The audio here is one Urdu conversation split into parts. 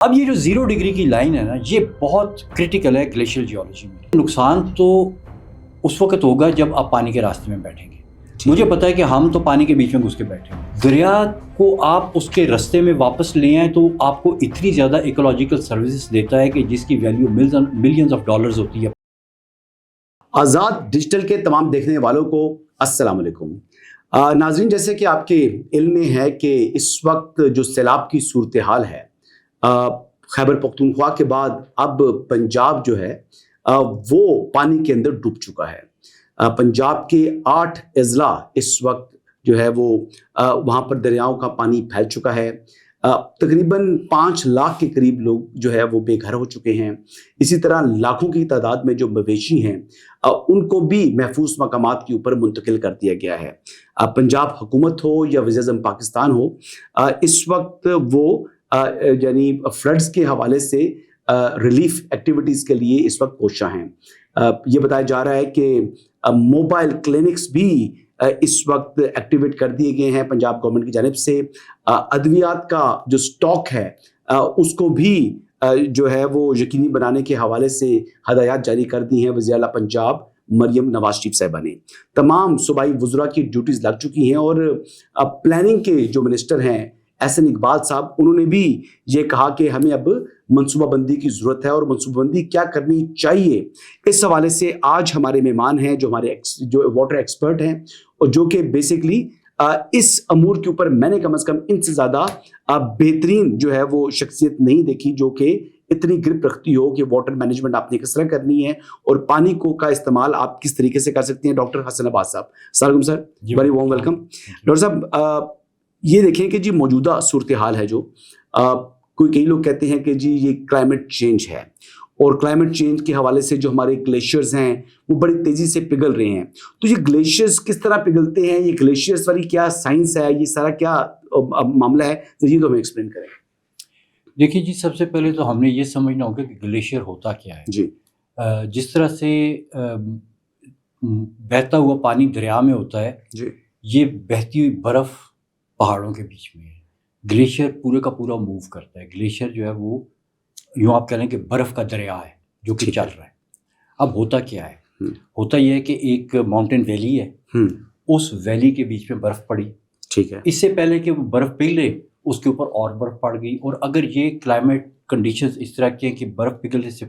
اب یہ جو 0 ڈگری کی لائن ہے نا، یہ بہت کرٹیکل ہے گلیشیل جیولوجی میں۔ نقصان تو اس وقت ہوگا جب آپ پانی کے راستے میں بیٹھیں گے۔ مجھے پتا ہے کہ ہم تو پانی کے بیچ میں گھس کے بیٹھے ہیں، دریا کو آپ اس کے راستے میں واپس لے آئیں تو آپ کو اتنی زیادہ ایکولوجیکل سروسز دیتا ہے کہ جس کی ویلیو ملینز آف ڈالرز ہوتی ہے۔ آزاد ڈیجیٹل کے تمام دیکھنے والوں کو السلام علیکم۔ ناظرین، جیسے کہ آپ کے علم میں ہے کہ اس وقت جو سیلاب کی صورتحال ہے، خیبر پختونخوا کے بعد اب پنجاب جو ہے وہ پانی کے اندر ڈوب چکا ہے۔ پنجاب کے 8 اضلاع اس وقت جو ہے وہ وہاں پر دریاؤں کا پانی پھیل چکا ہے۔ تقریباً 5 لاکھ کے قریب لوگ جو ہے وہ بے گھر ہو چکے ہیں۔ اسی طرح لاکھوں کی تعداد میں جو مویشی ہیں ان کو بھی محفوظ مقامات کے اوپر منتقل کر دیا گیا ہے۔ پنجاب حکومت ہو یا وزیر اعظم پاکستان ہو، اس وقت وہ یعنی فلڈز کے حوالے سے ریلیف ایکٹیویٹیز کے لیے اس وقت کوشاں ہیں۔ یہ بتایا جا رہا ہے کہ موبائل کلینکس بھی اس وقت ایکٹیویٹ کر دیے گئے ہیں پنجاب گورنمنٹ کی جانب سے۔ ادویات کا جو سٹاک ہے اس کو بھی جو ہے وہ یقینی بنانے کے حوالے سے ہدایات جاری کر دی ہیں وزیر اعلیٰ پنجاب مریم نواز شریف صاحبہ نے۔ تمام صوبائی وزراء کی ڈیوٹیز لگ چکی ہیں اور پلاننگ کے جو منسٹر ہیں احسن اقبال صاحب، انہوں نے بھی یہ کہا کہ ہمیں اب منصوبہ بندی کی ضرورت ہے اور منصوبہ بندی کیا کرنی چاہیے۔ اس حوالے سے آج ہمارے مہمان ہیں جو ہمارے واٹر ایکسپرٹ ہیں اور جو کہ بیسکلی اس امور کے اوپر میں نے کم از کم ان سے زیادہ بہترین جو ہے وہ شخصیت نہیں دیکھی جو کہ اتنی گرپ رکھتی ہو کہ واٹر مینجمنٹ آپ نے کس طرح کرنی ہے اور پانی کو کا استعمال آپ کس طریقے سے کر سکتے ہیں۔ ڈاکٹر حسن عباس صاحب، السلام علیکم سر، ویری وارم ویلکم۔ ڈاکٹر صاحب، یہ دیکھیں کہ جی موجودہ صورتحال ہے جو کئی لوگ کہتے ہیں کہ جی یہ کلائمیٹ چینج ہے اور کلائمیٹ چینج کے حوالے سے جو ہمارے گلیشیئرز ہیں وہ بڑی تیزی سے پگھل رہے ہیں، تو یہ گلیشیئرز کس طرح پگھلتے ہیں، یہ گلیشیئرز والی کیا سائنس ہے، یہ سارا کیا معاملہ ہے، تو یہ تو ہمیں ایکسپلین کریں۔ دیکھیے جی، سب سے پہلے تو ہم نے یہ سمجھنا ہوگا کہ گلیشیئر ہوتا کیا ہے۔ جی، جس طرح سے بہتا ہوا پانی دریا میں ہوتا ہے، جی، یہ بہتی ہوئی برف پہاڑوں کے بیچ میں ہے۔ گلیشیئر پورے کا پورا موو کرتا ہے۔ گلیشیئر جو ہے وہ یوں آپ کہہ لیں کہ برف کا دریا ہے جو کہ چل رہا ہے۔ اب ہوتا کیا ہے؟ ہوتا یہ ہے کہ ایک ماؤنٹین ویلی ہے، اس ویلی کے بیچ میں برف پڑی، ٹھیک ہے، اس سے پہلے کہ وہ برف پگھلے اس کے اوپر اور برف پڑ گئی، اور اگر یہ کلائمیٹ کنڈیشنز اس طرح کی ہیں کہ برف پگھلنے سے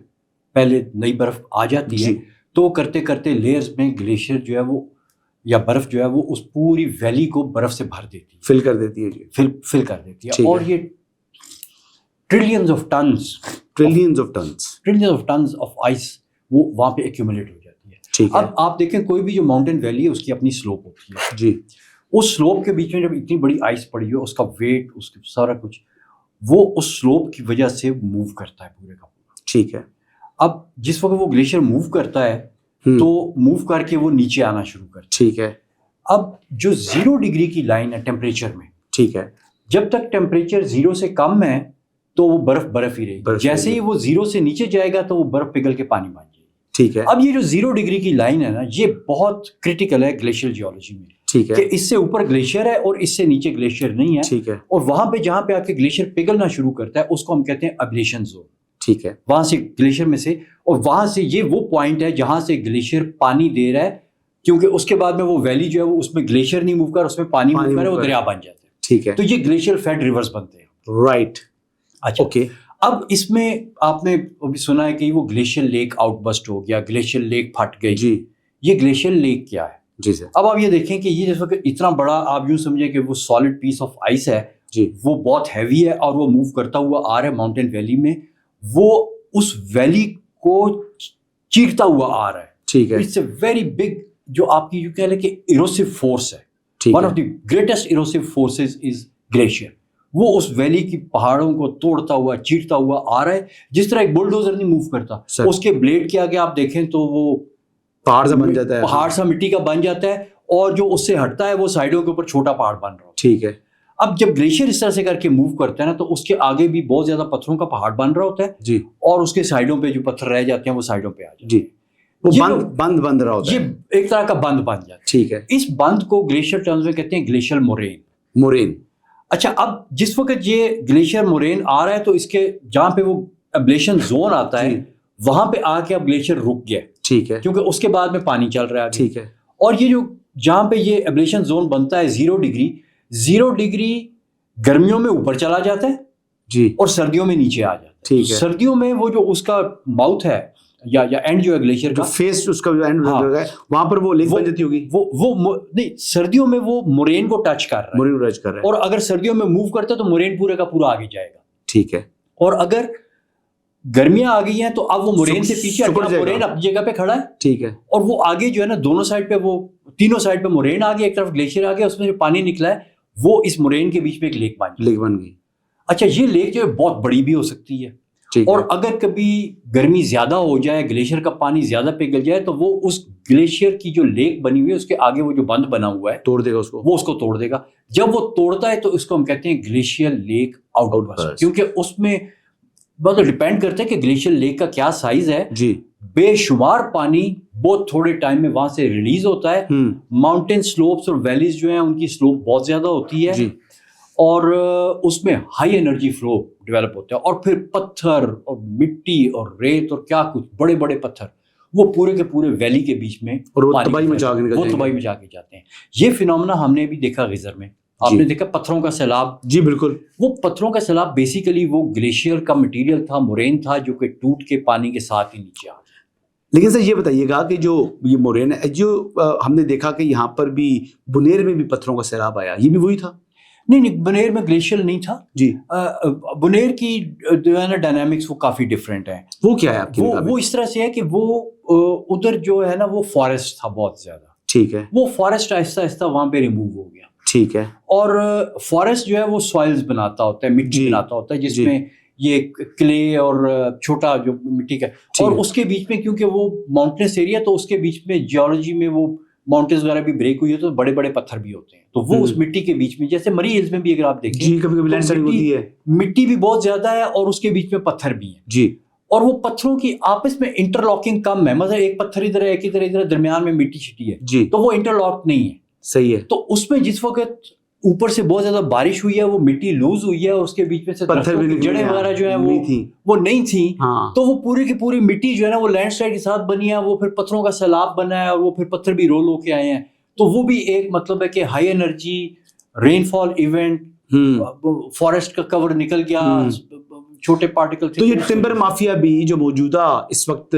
پہلے نئی برف آ جاتی ہے، تو کرتے کرتے لیئرز میں گلیشیئر جو ہے وہ یا برف جو ہے وہ اس پوری ویلی کو برف سے بھر دیتی ہے، فل کر دیتی ہے، جی فل کر دیتی ہے، اور یہ trillions of tons of ice وہ وہاں پہ ایکیومولیٹ ہو جاتی ہے۔ ٹھیک ہے، اب آپ دیکھیں کوئی بھی جو ماؤنٹین ویلی ہے اس کی اپنی سلوپ ہوتی ہے، جی، اس سلوپ کے بیچ میں جب اتنی بڑی آئس پڑی ہو، اس کا ویٹ، اس کا سارا کچھ وہ اس سلوپ کی وجہ سے موو کرتا ہے پورے کا پورا۔ ٹھیک ہے، اب جس وقت وہ گلیشیئر موو کرتا ہے تو موو کر کے وہ نیچے آنا شروع کرتا ہے۔ ٹھیک ہے، اب جو 0 ڈگری کی لائن ہے ٹیمپریچر میں، ٹھیک ہے، جب تک ٹیمپریچر 0 سے کم ہے تو وہ برف ہی رہے گی، جیسے ہی وہ 0 سے نیچے جائے گا تو وہ برف پگھل کے پانی بن جائے گی۔ ٹھیک ہے، اب یہ جو 0 ڈگری کی لائن ہے نا، یہ بہت کرٹیکل ہے گلیشیئر جیولوجی میں، ٹھیک ہے، کہ اس سے اوپر گلیشیئر ہے اور اس سے نیچے گلیشیئر نہیں ہے، ٹھیک ہے، اور وہاں پہ جہاں پہ آ کے گلیشیئر پگھلنا شروع کرتا ہے اس کو ہم کہتے ہیں ابلیشن زون۔ ٹھیک ہے، وہاں سے گلیشیئر میں سے، اور وہاں سے یہ وہ پوائنٹ ہے جہاں سے گلیشیئر پانی دے رہا ہے، کیونکہ اس کے بعد میں وہ ویلی جو ہے وہ اس میں گلیشیئر نہیں موو کر، اس میں پانی موو کر، وہ دریا بن جاتے ہیں۔ ٹھیک ہے، تو یہ گلیشیئر فیڈ ریورز بنتے ہیں، رائٹ، اچھا اوکے۔ اب اس میں آپ نے ابھی سنا ہے کہ وہ گلیشیئر لیک آؤٹ بسٹ ہو گیا، گلیشیئر لیک پھٹ گئی، جی، یہ گلیشیئر لیک کیا ہے؟ جی سر، اب آپ یہ دیکھیں کہ یہ جس وقت اتنا بڑا آپ یوں سمجھیں کہ وہ سالڈ پیس آف آئس ہے، جی، وہ بہت ہیوی ہے اور وہ موو کرتا ہوا آ رہا ہے ماؤنٹین ویلی میں، وہ اس ویلی کو چیرتا ہوا آ رہا ہے۔ ٹھیک ہے، اٹس اے ویری بگ، جو آپ کی یوں کہہ لیں کہ ایروسو فورس ہے، one of the greatest erosive forces is glacier. وہ اس ویلی کی پہاڑوں کو توڑتا ہوا چیرتا ہوا آ رہا ہے، جس طرح ایک بلڈوزر نہیں موو کرتا، اس کے بلیڈ کے آگے آپ دیکھیں تو وہ پہاڑ سا بن جاتا ہے، پہاڑ سا مٹی کا بن جاتا ہے، اور جو اس سے ہٹتا ہے وہ سائڈوں کے اوپر چھوٹا پہاڑ بن رہا ہوتا ہے۔ ٹھیک ہے، اب جب گلیشیئر اس طرح سے کر کے موو کرتا ہے نا، تو اس کے آگے بھی بہت زیادہ پتھروں کا پہاڑ بن رہا ہوتا ہے، جی، اور اس کے سائڈوں پہ جو پتھر رہ جاتے ہیں وہ سائڈوں پہ آ جاتے ہیں، جی، وہ بند رہا ہوتا ہے، یہ ایک طرح کا بند بن جاتا ہے۔ ٹھیک ہے، اس بند کو گلیشیئر ٹرمز میں کہتے ہیں گلیشیئر مورین۔ مورین، اچھا اب جس وقت یہ گلیشیئر مورین آ رہا ہے تو اس کے جہاں پہ وہ ابلیشن زون آتا ہے وہاں پہ آ کے اب گلیشیئر رک گیا. ٹھیک ہے. کیونکہ اس کے بعد میں پانی چل رہا ہے. ٹھیک ہے. اور یہ جو جہاں پہ یہ ابلیشن زون بنتا ہے 0 ڈگری گرمیوں میں اوپر چلا جاتا ہے جی اور سردیوں میں نیچے آ جاتا ہے. ٹھیک ہے. سردیوں میں وہ جو اس کا ماؤتھ ہے یا اینڈ جو ہے گلیشیئر کا فیس اس کا جو اینڈ ہے وہاں پر وہ لیک بن جاتی ہوگی. وہ نہیں سردیوں میں وہ مورین کو ٹچ کر رہا ہے. مورین کو ٹچ کر رہا ہے. اور اگر سردیوں میں موو کرتا ہے تو مورین پورے کا پورا آگے جائے گا. ٹھیک ہے. اور اگر گرمیاں آ گئی ہیں تو اب وہ مورین سے پیچھے مورین اپنی جگہ پہ کھڑا ہے. ٹھیک ہے. اور وہ آگے جو ہے نا دونوں سائڈ پہ وہ تینوں سائڈ پہ مورین آ گیا, ایک طرف گلیشیئر آ گیا, اس میں جو پانی نکلا ہے وہ اس مورین کے بیچ میں ایک لیک بن گئی. اچھا یہ لیک جو ہے بہت بڑی بھی ہو سکتی ہے. اور اگر کبھی گرمی زیادہ ہو جائے, گلیشیئر کا پانی زیادہ پگھل جائے تو وہ اس گلیشیئر کی جو لیک بنی ہوئی ہے اس کے آگے وہ جو بند بنا ہوا ہے توڑ دے گا اس کو, وہ اس کو توڑ دے گا. جب وہ توڑتا ہے تو اس کو ہم کہتے ہیں گلیشیئر لیک آؤٹ برسٹ, کیونکہ اس میں بہت ڈیپینڈ کرتا ہے کہ گلیشیئر لیک کا کیا سائز ہے. جی بے شمار پانی بہت تھوڑے ٹائم میں وہاں سے ریلیز ہوتا ہے. ماؤنٹین سلوپس اور ویلیز جو ہیں ان کی سلوپ بہت زیادہ ہوتی ہے اور اس میں ہائی انرجی فلو ڈیولپ ہوتا ہے. اور پھر پتھر اور مٹی اور ریت اور کیا کچھ بڑے بڑے پتھر وہ پورے کے پورے ویلی کے بیچ میں تباہی مچا کے جاتے ہیں. یہ فینومنا ہم نے بھی دیکھا غزر میں. آپ نے دیکھا پتھروں کا سیلاب. جی بالکل. وہ پتھروں کا سیلاب بیسیکلی وہ گلیشیئر کا مٹیریل تھا, مورین تھا, جو کہ ٹوٹ کے پانی کے ساتھ ہی نیچے آ. لیکن سر یہ بتائیے گا کہ جو یہ مورین ہے جو ہم نے دیکھا کہ یہاں پر بھی بنیر میں بھی پتھروں کا سیلاب آیا, یہ بھی وہی تھا؟ نہیں بنیر میں گلیشیئر نہیں تھا جی. بنیر کی جو ہے نا ڈائنامکس وہ کافی ڈفرینٹ ہیں. وہ کیا ہے آپ کی؟ وہ اس طرح سے ہے کہ وہ ادھر جو ہے نا وہ فارسٹ تھا بہت زیادہ. ٹھیک ہے. وہ فارسٹ آہستہ آہستہ وہاں پہ ریموو ہو گیا. ٹھیک ہے. اور فارسٹ جو ہے وہ سوائلز بناتا ہوتا ہے, مٹی بناتا ہوتا ہے جس میں یہ کلے اور چھوٹا جو مٹی کا, اور اس کے بیچ میں کیونکہ وہ ماؤنٹینس ایریا تو اس کے بیچ میں جیولوجی میں وہ ماؤنٹینز وغیرہ بھی بریک ہوئی ہے تو بڑے بڑے پتھر بھی ہوتے ہیں. تو وہ اس مٹی کے بیچ میں, جیسے مری ہلز میں بھی اگر آپ دیکھیں کبھی کبھی لینڈ سلائڈنگ ہوتی ہے, مٹی بھی بہت زیادہ ہے اور اس کے بیچ میں پتھر بھی ہیں. جی. اور وہ پتھروں کی آپس میں انٹرلاکنگ کم ہے, مطلب ایک پتھر ادھر ہے ایک ادھر ہے, درمیان میں مٹی چھٹی ہے. جی. تو وہ انٹرلاک نہیں ہے. صحیح ہے. تو اس میں جس وقت اوپر سے بہت زیادہ بارش ہوئی ہے وہ مٹی لوز ہوئی ہے اور اس کے بیچ میں سے جڑیں وغیرہ جو ہیں وہ نہیں تھیں. تو وہ پوری کی پوری مٹی جو ہے نا وہ لینڈ سلائڈ کے ساتھ بنی ہے, وہ پھر پتھروں کا سیلاب بنا ہے اور وہ پھر پتھر بھی رول ہو کے آئے ہیں. تو وہ بھی ایک مطلب ہے کہ ہائی انرجی رین فال ایونٹ, فارسٹ کا کور نکل گیا, چھوٹے پارٹیکل تھے. تو یہ ٹمبر مافیا بھی جو موجودہ اس وقت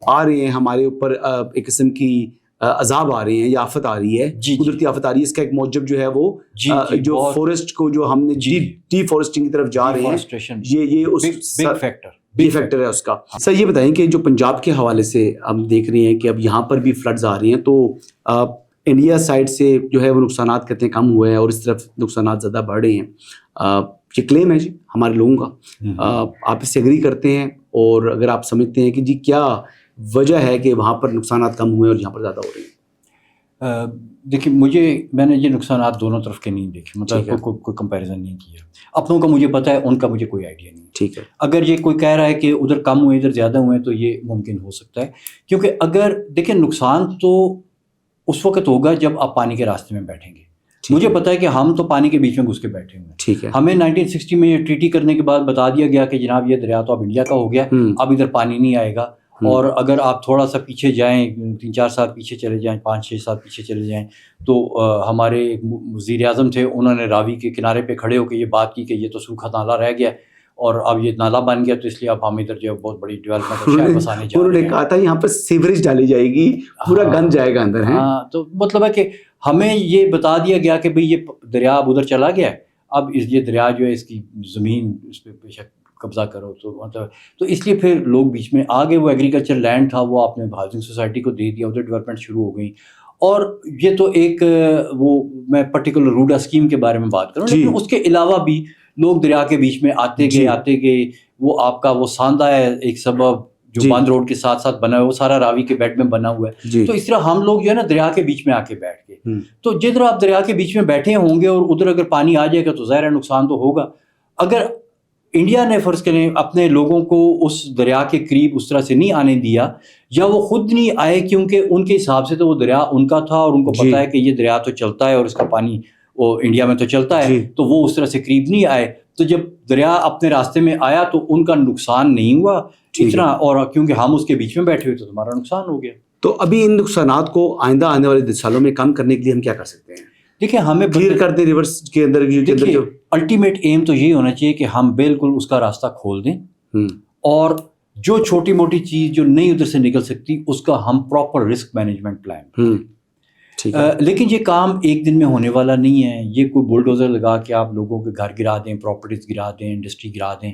آ رہے ہیں ہمارے اوپر, ایک قسم کی عذاب آ رہے ہیں یا آفت آ رہی ہے, قدرتی آفت آ رہی ہے, اس کا ایک موجب جو ہے وہ جو فورسٹ کو جو ہم نے ڈی فورسٹنگ کی طرف جا رہے ہیں, یہ اس فیکٹر ہے اس کا. سر یہ بتائیں کہ جو پنجاب کے حوالے سے ہم دیکھ رہے ہیں کہ اب یہاں پر بھی فلڈز آ رہے ہیں, تو انڈیا سائڈ سے جو ہے وہ نقصانات کہتے ہیں کم ہوئے ہیں اور اس طرف نقصانات زیادہ بڑھ رہے ہیں. یہ کلیم ہے جی ہمارے لوگوں کا, آپ اس سے ایگری کرتے ہیں؟ اور اگر آپ سمجھتے ہیں کہ جی کیا وجہ ہے کہ وہاں پر نقصانات کم ہوئے اور یہاں پر زیادہ ہو رہے ہیں؟ دیکھیے میں نے یہ نقصانات دونوں طرف کے نہیں دیکھے, مطلب کوئی کمپیریزن نہیں کیا. اپنوں کا مجھے پتہ ہے, ان کا مجھے کوئی آئیڈیا نہیں. ٹھیک ہے. اگر یہ کوئی کہہ رہا ہے کہ ادھر کم ہوئے ادھر زیادہ ہوئے تو یہ ممکن ہو سکتا ہے, کیونکہ اگر دیکھیں نقصان تو اس وقت ہوگا جب آپ پانی کے راستے میں بیٹھیں گے. مجھے پتا ہے کہ ہم تو پانی کے بیچ میں گھس کے بیٹھے ہوئے ہیں. ٹھیک ہے. ہمیں 1960 میں یہ ٹریٹی کرنے کے بعد بتا دیا گیا کہ جناب یہ دریا تو اب انڈیا کا ہو گیا, اب ادھر پانی نہیں آئے گا. اور اگر آپ تھوڑا سا پیچھے جائیں, 3-4 سال پیچھے چلے جائیں, 5-6 سال پیچھے چلے جائیں, تو ہمارے وزیر اعظم تھے, انہوں نے راوی کے کنارے پہ کھڑے ہو کے یہ بات کی کہ یہ تو سوکھا نالا رہ گیا اور اب یہ نالا بن گیا, تو اس لیے اب ہم ادھر جو بہت بڑی ڈیولپمنٹ شہر بسانے جا رہے ہیں. انہوں نے کہا تھا یہاں پر سیوریج ڈالی جائے گی, پورا گند جائے گا اندر. ہاں, تو مطلب ہے کہ ہمیں یہ بتا دیا گیا کہ بھئی یہ دریا اب ادھر چلا گیا ہے, اب یہ دریا جو ہے اس کی زمین اس پہ بے شک قبضہ کرو. تو مطلب تو اس لیے پھر لوگ بیچ میں آگے, وہ ایگریکلچر لینڈ تھا وہ آپ نے ہاؤسنگ سوسائٹی کو دے دیا, ادھر ڈیولپمنٹ شروع ہو گئی. اور یہ تو ایک وہ میں پرٹیکولر روڈا اسکیم کے بارے میں بات کروں, لیکن اس کے علاوہ بھی لوگ دریا کے بیچ میں آتے گئے. وہ آپ کا وہ ساندہ ہے ایک سبب جو باندھ روڈ کے ساتھ ساتھ بنا ہوا ہے, وہ سارا راوی کے بیڈ میں بنا ہوا ہے. تو اس طرح ہم لوگ جو ہے نا دریا کے بیچ میں آ کے بیٹھ گئے. تو جدھر آپ دریا کے بیچ میں بیٹھے ہوں گے اور ادھر اگر پانی آ جائے گا تو ظاہر ہے نقصان تو ہوگا. اگر انڈیا نے فرض کریں اپنے لوگوں کو اس دریا کے قریب اس طرح سے نہیں آنے دیا, یا وہ خود نہیں آئے, کیونکہ ان کے حساب سے تو وہ دریا ان کا تھا اور ان کو پتا ہے کہ یہ دریا تو چلتا ہے اور اس کا پانی وہ انڈیا میں تو چلتا ہے, تو وہ اس طرح سے قریب نہیں آئے. تو جب دریا اپنے راستے میں آیا تو ان کا نقصان نہیں ہوا اتنا, اور کیونکہ ہم اس کے بیچ میں بیٹھے ہوئے تو ہمارا نقصان ہو گیا. تو ابھی ان نقصانات کو آئندہ آنے والے سالوں میں کم کرنے کے لیے ہم کیا کر سکتے ہیں؟ دیکھیں ہمیں کلیئر کر دیں ریورس کے اندر. دیکھیے الٹیمیٹ ایم تو یہی ہونا چاہیے کہ ہم بالکل اس کا راستہ کھول دیں, اور جو چھوٹی موٹی چیز جو نہیں ادھر سے نکل سکتی اس کا ہم پراپر رسک مینجمنٹ پلان. لیکن یہ کام ایک دن میں ہونے والا نہیں ہے. یہ کوئی بلڈوزر لگا کے آپ لوگوں کے گھر گرا دیں, پراپرٹیز گرا دیں, انڈسٹری گرا دیں,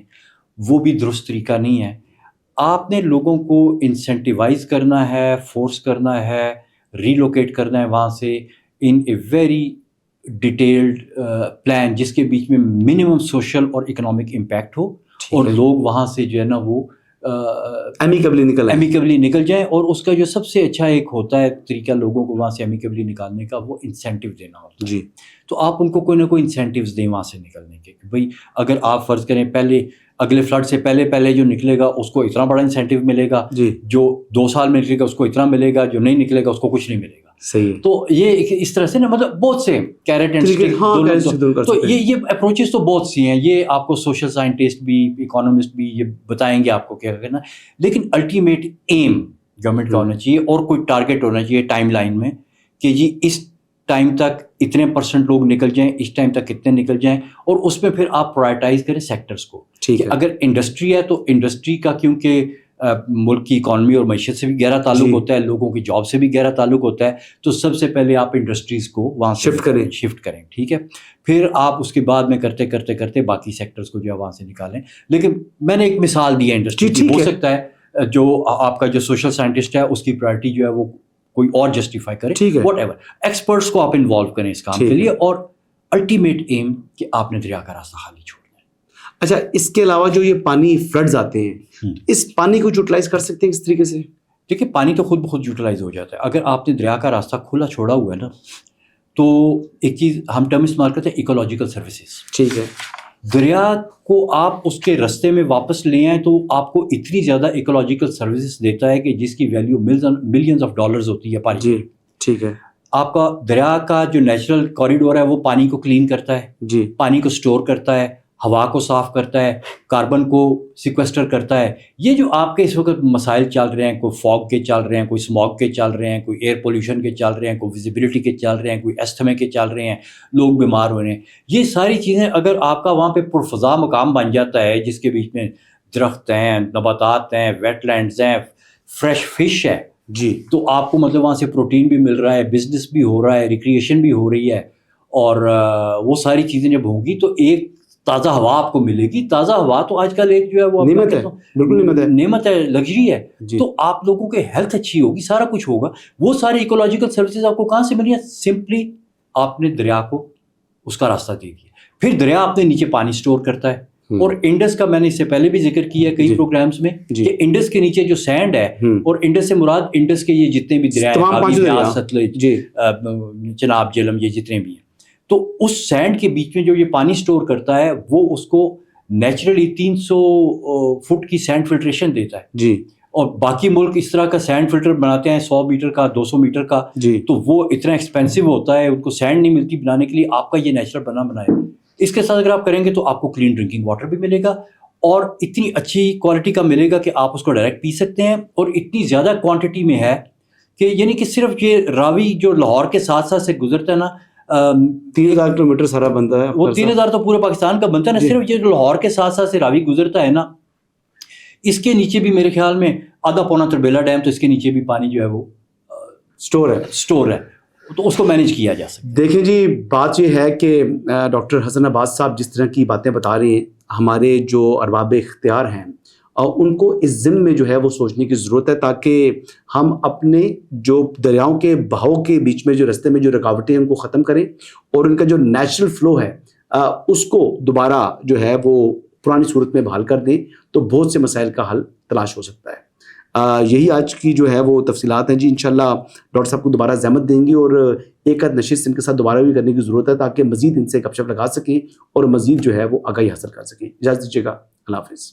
وہ بھی درست طریقہ نہیں ہے. آپ نے لوگوں کو انسینٹیوائز کرنا ہے, فورس کرنا ہے, ریلوکیٹ کرنا ہے وہاں سے ان اے ویری ڈیٹیلڈ پلان جس کے بیچ میں منیمم سوشل اور اکنامک امپیکٹ ہو, اور لوگ وہاں سے جو ہے نا وہ امیکیبلی نکل جائیں. اور اس کا جو سب سے اچھا ایک ہوتا ہے طریقہ لوگوں کو وہاں سے امیکیبلی نکالنے کا, وہ انسینٹیو دینا ہوتا ہے. تو آپ ان کو کوئی نہ کوئی انسینٹیوز دیں وہاں سے نکلنے کے, کہ بھائی اگر آپ فرض کریں پہلے اگلے فلڈ سے پہلے جو نکلے گا اس کو اتنا بڑا انسینٹیو ملے گا, جو 2 سال میں نکلے گا اس کو اتنا ملے گا, جو نہیں نکلے گا اس کو کچھ نہیں ملے گا. صحیح. تو یہ اس طرح سے نا مطلب بہت سے کیرٹ اینڈ اسٹک, تو یہ اپروچز تو بہت سی ہیں. یہ آپ کو سوشل سائنٹسٹ بھی, اکانومسٹ بھی یہ بتائیں گے آپ کو کیا کرنا, لیکن الٹیمیٹ ایم گورنمنٹ کا ہونا چاہیے اور کوئی ٹارگیٹ ہونا چاہیے ٹائم لائن میں کہ جی اس ٹائم تک اتنے % لوگ نکل جائیں, اس ٹائم تک کتنے نکل جائیں, اور اس میں پھر آپ پرائرٹائز کریں سیکٹرز کو. اگر انڈسٹری ہے تو انڈسٹری کا کیونکہ ملک کی اکانومی اور معیشت سے بھی گہرا تعلق ہوتا ہے, لوگوں کی جاب سے بھی گہرا تعلق ہوتا ہے, تو سب سے پہلے آپ انڈسٹریز کو وہاں سے شفٹ کریں. ٹھیک ہے, پھر آپ اس کے بعد میں کرتے باقی سیکٹرز کو جو ہے وہاں سے نکالیں. لیکن میں نے ایک مثال دی ہے انڈسٹری کی, ہو سکتا ہے جو آپ کا جو سوشل سائنٹسٹ ہے اس کی پرائرٹی جو ہے وہ کوئی اور جسٹیفائی کرے, واٹ ایور. ایکسپرٹس کو آپ انوالو کریں اس کام کے لیے, اور الٹیمیٹ ایم کہ آپ نے دریا کا راستہ خالی چھوڑنا ہے. اچھا, اس کے علاوہ جو یہ پانی فلڈز آتے ہیں, اس پانی کو یوٹیلائز کر سکتے ہیں کس طریقے سے؟ دیکھیے پانی تو خود بخود یوٹیلائز ہو جاتا ہے. اگر آپ نے دریا کا راستہ کھلا چھوڑا ہوا ہے نا, تو ایک چیز ہم ٹرم استعمال کرتے ہیں ایکولوجیکل سروسز. ٹھیک ہے, دریا کو آپ اس کے رستے میں واپس لے آئیں تو آپ کو اتنی زیادہ ایکولوجیکل سروسز دیتا ہے کہ جس کی ویلیو ملینز آف ڈالرز ہوتی ہے پانی. جی ٹھیک ہے. آپ کا دریا کا جو نیچرل کوریڈور ہے وہ پانی کو کلین کرتا ہے, جی پانی کو سٹور کرتا ہے, ہوا کو صاف کرتا ہے, کاربن کو سیکویسٹر کرتا ہے. یہ جو آپ کے اس وقت مسائل چل رہے ہیں, کوئی فاگ کے چل رہے ہیں, کوئی اسموگ کے چل رہے ہیں, کوئی ایئر پولیوشن کے چل رہے ہیں, کوئی ویزیبلٹی کے چل رہے ہیں, کوئی ایستھمے کے چل رہے ہیں, لوگ بیمار ہو رہے ہیں, یہ ساری چیزیں اگر آپ کا وہاں پہ پرفضا مقام بن جاتا ہے جس کے بیچ میں درخت ہیں, نباتات ہیں, ویٹ لینڈز ہیں, فریش فش ہے, جی, تو آپ کو مطلب وہاں سے پروٹین بھی مل رہا ہے, بزنس بھی ہو رہا ہے, ریکریشن بھی ہو رہی ہے, اور وہ ساری چیزیں جب ہوں گی تو ایک تازہ ہوا آپ کو ملے گی. تازہ ہوا تو آج کل ایک جو ہے وہ نعمت ہے, بالکل نعمت ہے, لگژری ہے. تو آپ لوگوں کے ہیلتھ اچھی ہوگی, سارا کچھ ہوگا. وہ سارے ایکولوجیکل سروسز آپ کو کہاں سے ملی ہیں؟ سمپلی آپ نے دریا کو اس کا راستہ دے دیا. پھر دریا اپنے نیچے پانی سٹور کرتا ہے, اور انڈس کا میں نے اس سے پہلے بھی ذکر کیا ہے کئی پروگرامز میں کہ انڈس کے نیچے جو سینڈ ہے, اور انڈس سے مراد انڈس کے یہ جتنے بھی دریا ہیں, ستلج, چناب, جہلم, یہ جتنے بھی ہیں, تو اس سینڈ کے بیچ میں جو یہ پانی سٹور کرتا ہے وہ اس کو نیچرلی 300 فٹ کی سینڈ فلٹریشن دیتا ہے. جی, اور باقی ملک اس طرح کا سینڈ فلٹر بناتے ہیں 100 میٹر کا, 200 میٹر کا, تو وہ اتنا ایکسپینسو ہوتا ہے, ان کو سینڈ نہیں ملتی بنانے کے لیے. آپ کا یہ نیچرل بنائے, اس کے ساتھ اگر آپ کریں گے تو آپ کو کلین ڈرنکنگ واٹر بھی ملے گا, اور اتنی اچھی کوالٹی کا ملے گا کہ آپ اس کو ڈائریکٹ پی سکتے ہیں, اور اتنی زیادہ کوانٹٹی میں ہے کہ یعنی کہ صرف یہ راوی جو لاہور کے ساتھ ساتھ سے گزرتا ہے نا, 3000 کلومیٹر سارا بنتا ہے, وہ 3000 تو پورے پاکستان کا بنتا ہے نا. صرف یہ جو لاہور کے ساتھ ساتھ سے راوی گزرتا ہے نا, اس کے نیچے بھی میرے خیال میں آدھا پونا تربیلا ڈیم, تو اس کے نیچے بھی پانی جو ہے وہ سٹور ہے, تو اس کو مینیج کیا جا سکتا ہے. دیکھیں جی, بات یہ ہے کہ ڈاکٹر حسن عباس صاحب جس طرح کی باتیں بتا رہے ہیں, ہمارے جو ارباب اختیار ہیں اور ان کو اس ضمن میں جو ہے وہ سوچنے کی ضرورت ہے, تاکہ ہم اپنے جو دریاؤں کے بہاؤ کے بیچ میں جو رستے میں جو رکاوٹیں ہیں ان کو ختم کریں, اور ان کا جو نیچرل فلو ہے اس کو دوبارہ جو ہے وہ پرانی صورت میں بحال کر دیں, تو بہت سے مسائل کا حل تلاش ہو سکتا ہے. یہی آج کی جو ہے وہ تفصیلات ہیں جی. انشاءاللہ ڈاکٹر صاحب کو دوبارہ زحمت دیں گے, اور ایک آدھ نشست ان کے ساتھ دوبارہ بھی کرنے کی ضرورت ہے, تاکہ مزید ان سے گپ شپ لگا سکیں اور مزید جو ہے وہ آگاہی حاصل کر سکیں. اجازت دیجیے گا, اللہ حافظ.